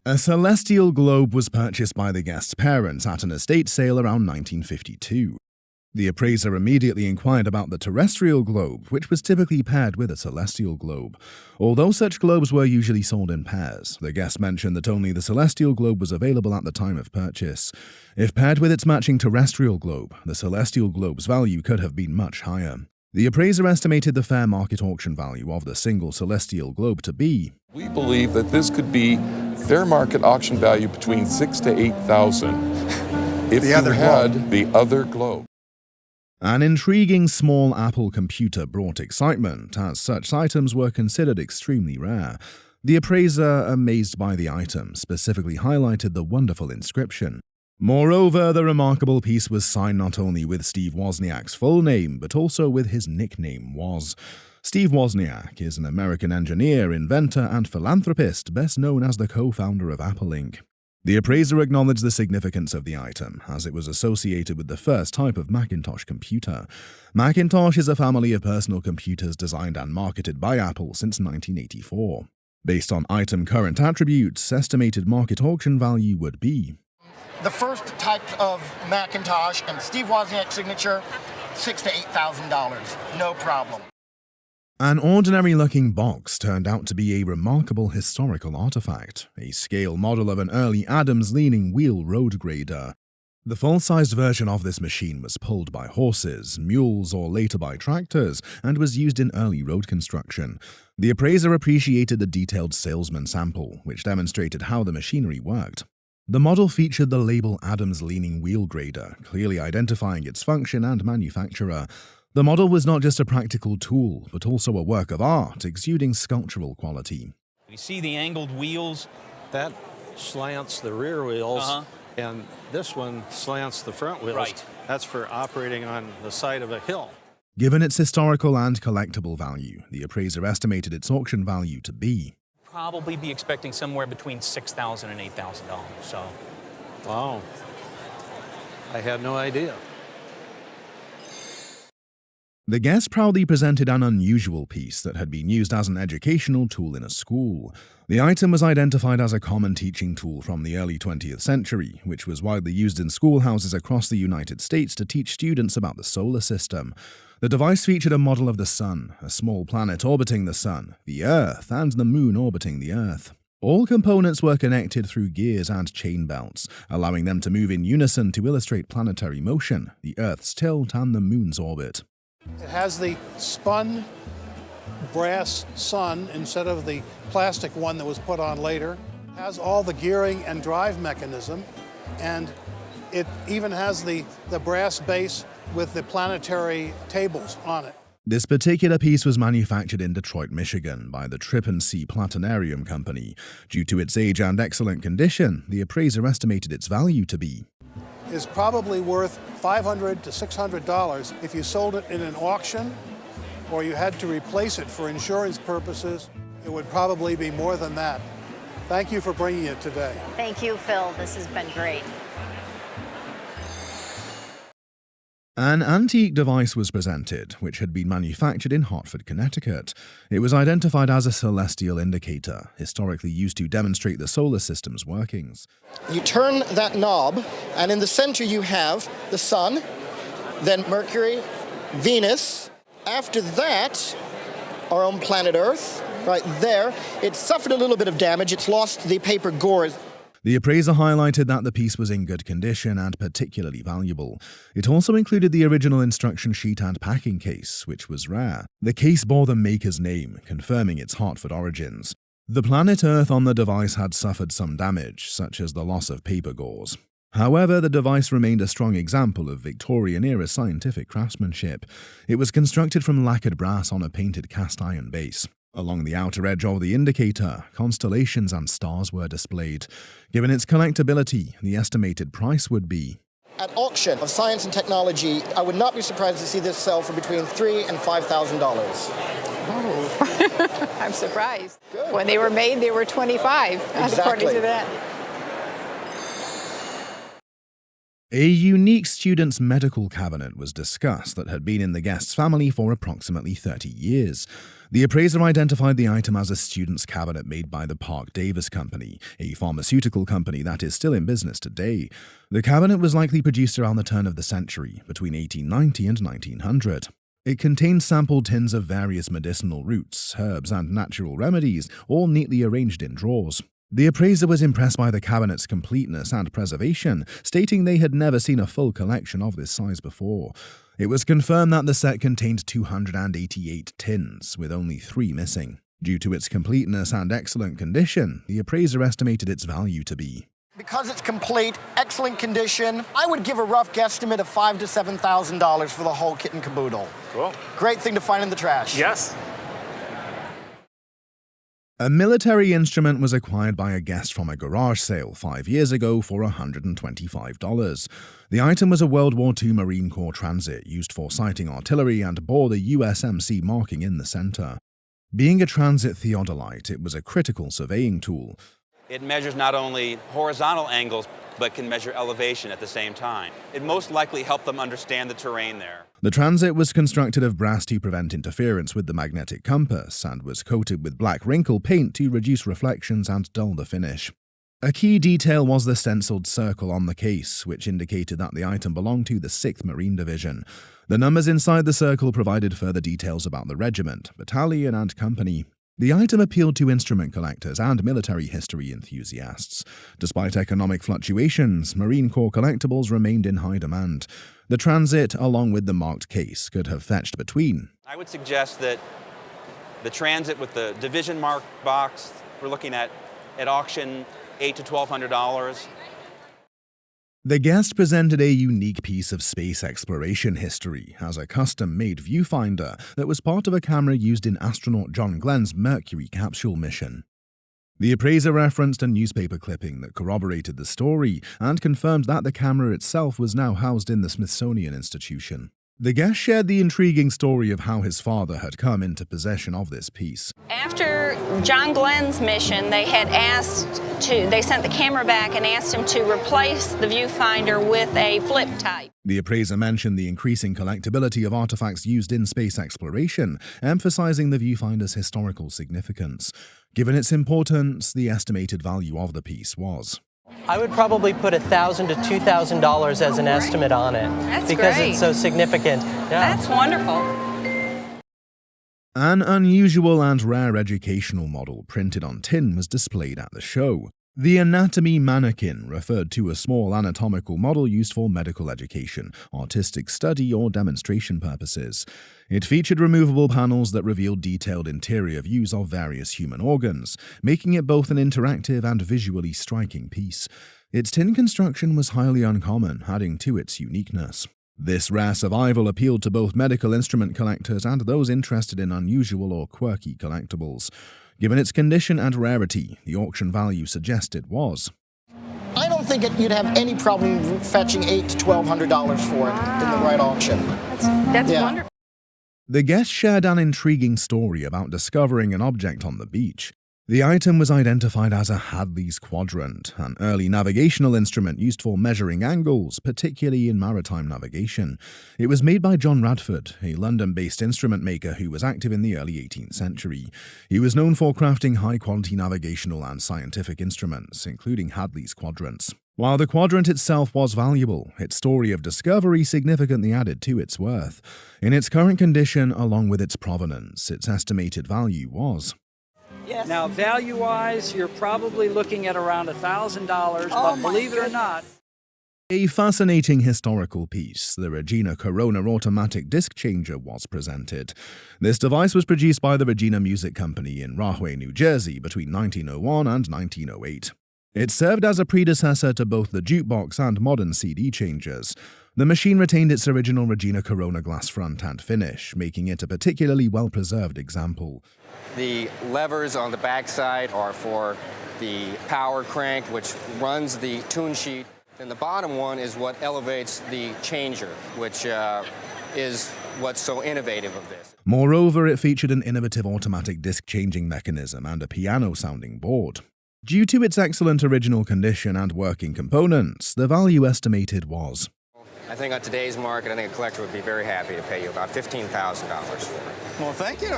A celestial globe was purchased by the guest's parents at an estate sale around 1952. The appraiser immediately inquired about the terrestrial globe, which was typically paired with a celestial globe. Although such globes were usually sold in pairs, the guest mentioned that only the celestial globe was available at the time of purchase. If paired with its matching terrestrial globe, the celestial globe's value could have been much higher. The appraiser estimated the fair market auction value of the single celestial globe to be, we believe that this could be fair market auction value between $6,000 to $8,000 if you had the other globe. An intriguing small Apple computer brought excitement, as such items were considered extremely rare. The appraiser, amazed by the item, specifically highlighted the wonderful inscription. Moreover, the remarkable piece was signed not only with Steve Wozniak's full name, but also with his nickname Woz. Steve Wozniak is an American engineer, inventor, and philanthropist, best known as the co-founder of Apple Inc. The appraiser acknowledged the significance of the item, as it was associated with the first type of Macintosh computer. Macintosh is a family of personal computers designed and marketed by Apple since 1984. Based on item current attributes, estimated market auction value would be the first type of Macintosh and Steve Wozniak's signature, $6,000 to $8,000, no problem. An ordinary-looking box turned out to be a remarkable historical artifact, a scale model of an early Adams leaning wheel road grader. The full-sized version of this machine was pulled by horses, mules, or later by tractors, and was used in early road construction. The appraiser appreciated the detailed salesman sample, which demonstrated how the machinery worked. The model featured the label Adams Leaning Wheel Grader, clearly identifying its function and manufacturer. The model was not just a practical tool, but also a work of art, exuding sculptural quality. We see the angled wheels. That slants the rear wheels, and this one slants the front wheels. Right. That's for operating on the side of a hill. Given its historical and collectible value, the appraiser estimated its auction value to be Probably be expecting somewhere between $6,000 and $8,000. So, wow, I had no idea. The guest proudly presented an unusual piece that had been used as an educational tool in a school. The item was identified as a common teaching tool from the early 20th century, which was widely used in schoolhouses across the United States to teach students about the solar system. The device featured a model of the Sun, a small planet orbiting the Sun, the Earth, and the Moon orbiting the Earth. All components were connected through gears and chain belts, allowing them to move in unison to illustrate planetary motion, the Earth's tilt, and the Moon's orbit. It has the spun brass sun instead of the plastic one that was put on later. It has all the gearing and drive mechanism, and it even has the brass base with the planetary tables on it. This particular piece was manufactured in Detroit, Michigan by the Trip and See Platinarium Company. Due to its age and excellent condition, the appraiser estimated its value to be is probably worth $500 to $600 if you sold it in an auction or you had to replace it for insurance purposes. It would probably be more than that. Thank you for bringing it today. Thank you, Phil. This has been great. An antique device was presented, which had been manufactured in Hartford, Connecticut. It was identified as a celestial indicator, historically used to demonstrate the solar system's workings. You turn that knob, and in the center you have the Sun, then Mercury, Venus. After that, our own planet Earth, right there. It suffered a little bit of damage. It's lost the paper gore. The appraiser highlighted that the piece was in good condition and particularly valuable. It also included the original instruction sheet and packing case, which was rare. The case bore the maker's name, confirming its Hartford origins. The planet Earth on the device had suffered some damage, such as the loss of paper gauze. However, the device remained a strong example of Victorian-era scientific craftsmanship. It was constructed from lacquered brass on a painted cast-iron base. Along the outer edge of the indicator, constellations and stars were displayed. Given its collectability, the estimated price would be At auction of science and technology, I would not be surprised to see this sell for between $3,000 and $5,000. Oh. I'm surprised. Good. When they were made, they were 25, Exactly. according to that. A unique student's medical cabinet was discussed that had been in the guest's family for approximately 30 years. The appraiser identified the item as a student's cabinet made by the Parke-Davis Company, a pharmaceutical company that is still in business today. The cabinet was likely produced around the turn of the century, between 1890 and 1900. It contained sampled tins of various medicinal roots, herbs, and natural remedies, all neatly arranged in drawers. The appraiser was impressed by the cabinet's completeness and preservation, stating they had never seen a full collection of this size before. It was confirmed that the set contained 288 tins, with only 3 missing. Due to its completeness and excellent condition, the appraiser estimated its value to be. Because it's complete, excellent condition, I would give a rough guesstimate of $5,000 to $7,000 for the whole kit and caboodle. Cool. Great thing to find in the trash. Yes. A military instrument was acquired by a guest from a garage sale 5 years ago for $125. The item was a World War II Marine Corps transit used for sighting artillery and bore the USMC marking in the center. Being a transit theodolite, it was a critical surveying tool. It measures not only horizontal angles, but can measure elevation at the same time. It most likely helped them understand the terrain there. The transit was constructed of brass to prevent interference with the magnetic compass and was coated with black wrinkle paint to reduce reflections and dull the finish. A key detail was the stenciled circle on the case, which indicated that the item belonged to the 6th Marine Division. The numbers inside the circle provided further details about the regiment, battalion, and company. The item appealed to instrument collectors and military history enthusiasts. Despite economic fluctuations, Marine Corps collectibles remained in high demand. The transit, along with the marked case, could have fetched between. I would suggest that the transit with the division mark box, we're looking at auction $800 to $1,200. The guest presented a unique piece of space exploration history as a custom-made viewfinder that was part of a camera used in astronaut John Glenn's Mercury capsule mission. The appraiser referenced a newspaper clipping that corroborated the story and confirmed that the camera itself was now housed in the Smithsonian Institution. The guest shared the intriguing story of how his father had come into possession of this piece. After John Glenn's mission, they sent the camera back and asked him to replace the viewfinder with a flip type. The appraiser mentioned the increasing collectability of artifacts used in space exploration, emphasizing the viewfinder's historical significance. Given its importance, the estimated value of the piece was. I would probably put $1,000 to $2,000 as an estimate on it. That's because great. It's so significant. Yeah. That's wonderful. An unusual and rare educational model printed on tin was displayed at the show. The anatomy mannequin referred to a small anatomical model used for medical education, artistic study, or demonstration purposes. It featured removable panels that revealed detailed interior views of various human organs, making it both an interactive and visually striking piece. Its tin construction was highly uncommon, adding to its uniqueness. This rare survival appealed to both medical instrument collectors and those interested in unusual or quirky collectibles. Given its condition and rarity, the auction value suggested was. I don't think you'd have any problem fetching $800 to $1,200 for it in the right auction. That's wonderful. The guest shared an intriguing story about discovering an object on the beach. The item was identified as a Hadleys Quadrant, an early navigational instrument used for measuring angles, particularly in maritime navigation. It was made by John Radford, a London-based instrument maker who was active in the early 18th century. He was known for crafting high-quality navigational and scientific instruments, including Hadleys Quadrants. While the quadrant itself was valuable, its story of discovery significantly added to its worth. In its current condition, along with its provenance, its estimated value was. Yes. Now, value-wise, you're probably looking at around $1,000, but believe it or not. A fascinating historical piece, the Regina Corona automatic disc changer, was presented. This device was produced by the Regina Music Company in Rahway, New Jersey between 1901 and 1908. It served as a predecessor to both the jukebox and modern CD changers. The machine retained its original Regina Corona glass front and finish, making it a particularly well-preserved example. The levers on the backside are for the power crank, which runs the tune sheet. And the bottom one is what elevates the changer, which is what's so innovative of this. Moreover, it featured an innovative automatic disc changing mechanism and a piano-sounding board. Due to its excellent original condition and working components, the value estimated was. I think on today's market, I think a collector would be very happy to pay you about $15,000 for it. Well, thank you.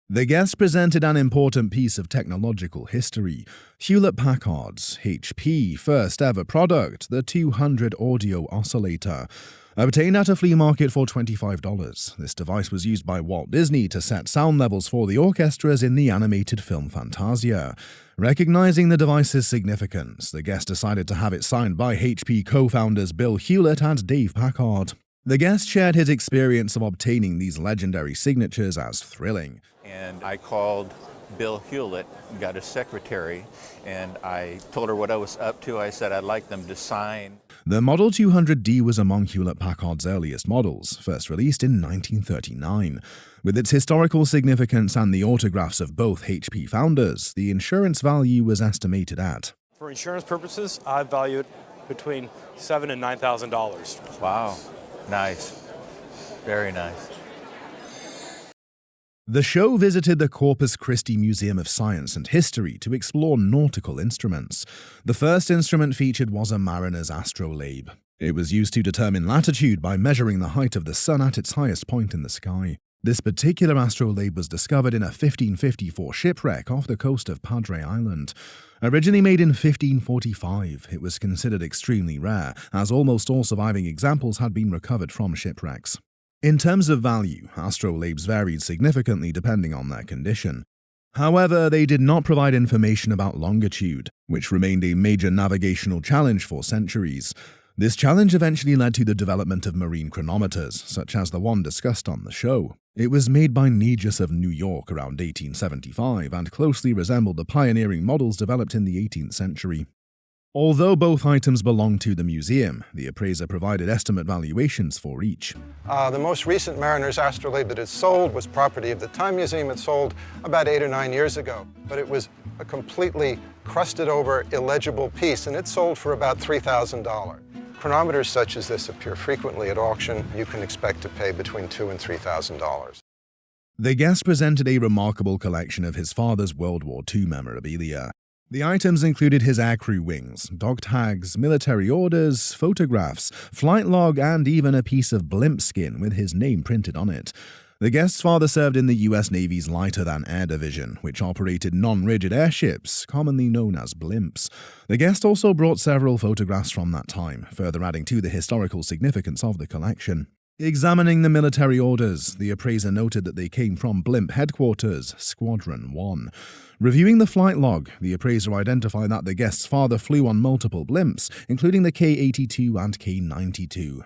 The guest presented an important piece of technological history, Hewlett-Packard's HP first ever product, the 200 audio oscillator. Obtained at a flea market for $25, this device was used by Walt Disney to set sound levels for the orchestras in the animated film Fantasia. Recognizing the device's significance, the guest decided to have it signed by HP co-founders Bill Hewlett and Dave Packard. The guest shared his experience of obtaining these legendary signatures as thrilling. And I called Bill Hewlett, got his secretary, and I told her what I was up to. I said I'd like them to sign. The Model 200D was among Hewlett-Packard's earliest models, first released in 1939. With its historical significance and the autographs of both HP founders, the insurance value was estimated at. For insurance purposes, I value it between $7,000 and $9,000. Wow, nice, very nice. The show visited the Corpus Christi Museum of Science and History to explore nautical instruments. The first instrument featured was a mariner's Astrolab. It was used to determine latitude by measuring the height of the sun at its highest point in the sky. This particular Astrolab was discovered in a 1554 shipwreck off the coast of Padre Island. Originally made in 1545, it was considered extremely rare, as almost all surviving examples had been recovered from shipwrecks. In terms of value, astrolabes varied significantly depending on their condition. However, they did not provide information about longitude, which remained a major navigational challenge for centuries. This challenge eventually led to the development of marine chronometers, such as the one discussed on the show. It was made by Negus of New York around 1875 and closely resembled the pioneering models developed in the 18th century. Although both items belonged to the museum, the appraiser provided estimate valuations for each. The most recent Mariner's Astrolabe that is sold was property of the Time Museum. It sold about 8 or 9 years ago, but it was a completely crusted over, illegible piece, and it sold for about $3,000. Chronometers such as this appear frequently at auction. You can expect to pay between $2,000 and $3,000. The guest presented a remarkable collection of his father's World War II memorabilia. The items included his aircrew wings, dog tags, military orders, photographs, flight log, and even a piece of blimp skin with his name printed on it. The guest's father served in the U.S. Navy's lighter-than-air division, which operated non-rigid airships, commonly known as blimps. The guest also brought several photographs from that time, further adding to the historical significance of the collection. Examining the military orders, the appraiser noted that they came from Blimp Headquarters, Squadron 1. Reviewing the flight log, the appraiser identified that the guest's father flew on multiple blimps, including the K-82 and K-92.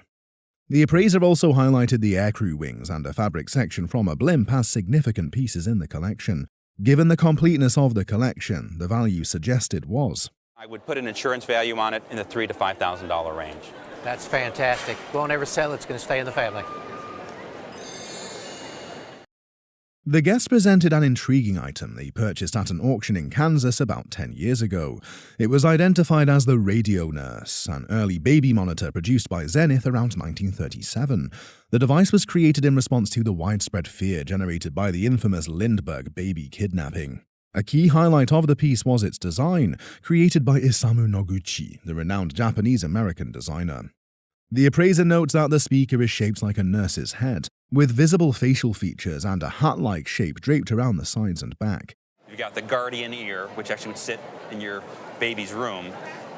The appraiser also highlighted the aircrew wings and a fabric section from a blimp as significant pieces in the collection. Given the completeness of the collection, the value suggested was. I would put an insurance value on it in the $3,000 to $5,000 range. That's fantastic. Won't ever sell, it's going to stay in the family. The guest presented an intriguing item they purchased at an auction in Kansas about 10 years ago. It was identified as the Radio Nurse, an early baby monitor produced by Zenith around 1937. The device was created in response to the widespread fear generated by the infamous Lindbergh baby kidnapping. A key highlight of the piece was its design, created by Isamu Noguchi, the renowned Japanese-American designer. The appraiser notes that the speaker is shaped like a nurse's head, with visible facial features and a hat-like shape draped around the sides and back. You've got the guardian ear, which actually would sit in your baby's room,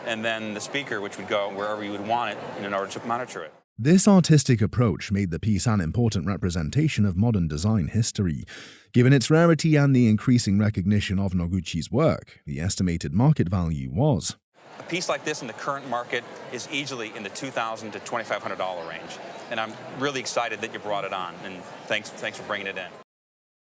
and then the speaker, which would go wherever you would want it in order to monitor it. This artistic approach made the piece an important representation of modern design history. Given its rarity and the increasing recognition of Noguchi's work, the estimated market value was. A piece like this in the current market is easily in the $2,000 to $2,500 range. And I'm really excited that you brought it on, and thanks for bringing it in.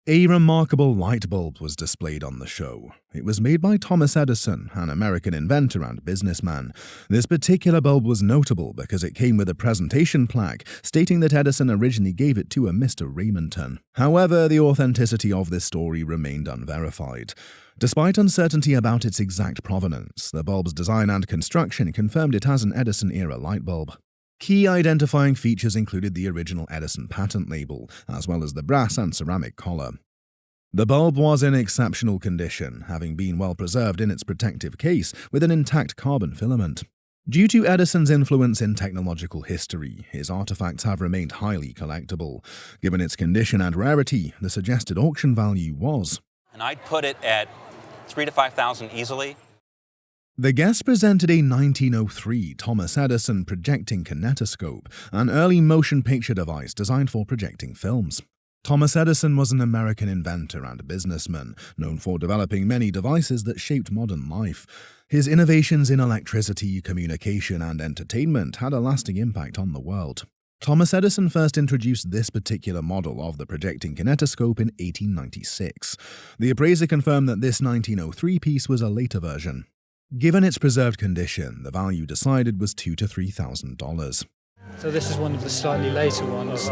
A remarkable light bulb was displayed on the show. It was made by Thomas Edison, an American inventor and businessman. This particular bulb was notable because it came with a presentation plaque stating that Edison originally gave it to a Mr. Raymondton. However, the authenticity of this story remained unverified. Despite uncertainty about its exact provenance, the bulb's design and construction confirmed it as an Edison-era light bulb. Key identifying features included the original Edison patent label, as well as the brass and ceramic collar. The bulb was in exceptional condition, having been well preserved in its protective case with an intact carbon filament. Due to Edison's influence in technological history, his artifacts have remained highly collectible. Given its condition and rarity, the suggested auction value was... And I'd put it at $3,000 to $5,000 easily. The guest presented a 1903 Thomas Edison projecting kinetoscope, an early motion picture device designed for projecting films. Thomas Edison was an American inventor and businessman, known for developing many devices that shaped modern life. His innovations in electricity, communication, and entertainment had a lasting impact on the world. Thomas Edison first introduced this particular model of the projecting kinetoscope in 1896. The appraiser confirmed that this 1903 piece was a later version. Given its preserved condition, the value decided was $2,000 to $3,000. So this is one of the slightly later ones.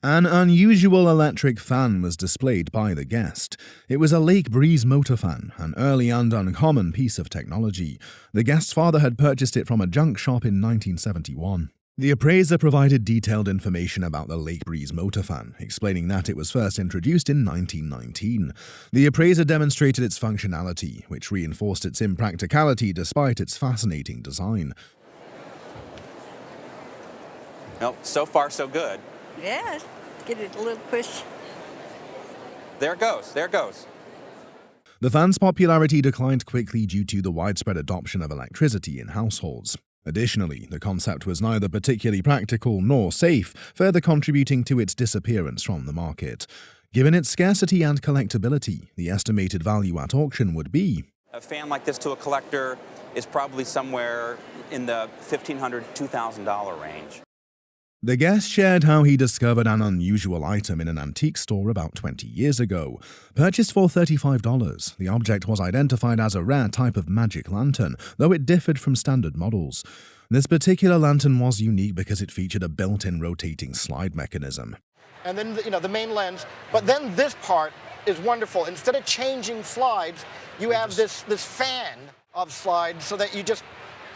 An unusual electric fan was displayed by the guest. It was a Lake Breeze motor fan, an early and uncommon piece of technology. The guest's father had purchased it from a junk shop in 1971. The appraiser provided detailed information about the Lake Breeze motor fan, explaining that it was first introduced in 1919. The appraiser demonstrated its functionality, which reinforced its impracticality despite its fascinating design. Well, so far so good. Yeah, get it a little push. There it goes, there it goes. The fan's popularity declined quickly due to the widespread adoption of electricity in households. Additionally, the concept was neither particularly practical nor safe, further contributing to its disappearance from the market. Given its scarcity and collectability, the estimated value at auction would be... A fan like this to a collector is probably somewhere in the $1,500 to $2,000 range. The guest shared how he discovered an unusual item in an antique store about 20 years ago. Purchased for $35, the object was identified as a rare type of magic lantern, though it differed from standard models. This particular lantern was unique because it featured a built-in rotating slide mechanism. And then, the main lens. But then this part is wonderful. Instead of changing slides, you have this fan of slides so that you just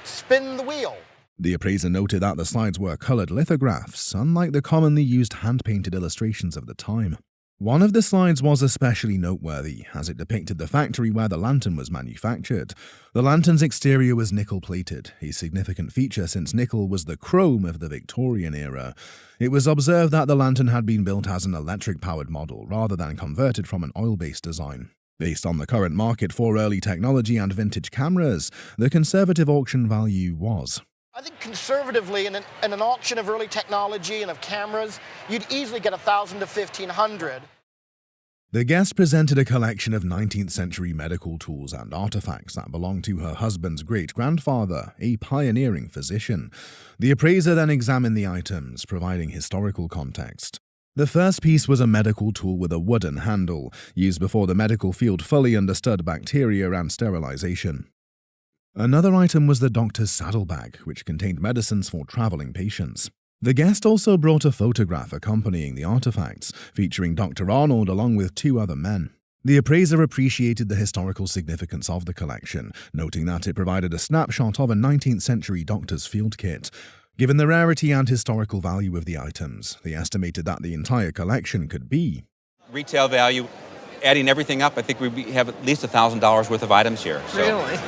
spin the wheel. The appraiser noted that the slides were colored lithographs, unlike the commonly used hand-painted illustrations of the time. One of the slides was especially noteworthy, as it depicted the factory where the lantern was manufactured. The lantern's exterior was nickel-plated, a significant feature since nickel was the chrome of the Victorian era. It was observed that the lantern had been built as an electric-powered model rather than converted from an oil-based design. Based on the current market for early technology and vintage cameras, the conservative auction value was... I think conservatively, in an auction of early technology and of cameras, you'd easily get $1,000 to $1,500. The guest presented a collection of 19th century medical tools and artifacts that belonged to her husband's great-grandfather, a pioneering physician. The appraiser then examined the items, providing historical context. The first piece was a medical tool with a wooden handle, used before the medical field fully understood bacteria and sterilization. Another item was the doctor's saddlebag, which contained medicines for traveling patients. The guest also brought a photograph accompanying the artifacts, featuring Dr. Arnold along with two other men. The appraiser appreciated the historical significance of the collection, noting that it provided a snapshot of a 19th century doctor's field kit. Given the rarity and historical value of the items, they estimated that the entire collection could be... Retail value, adding everything up, I think we have at least $1,000 worth of items here. So. Really?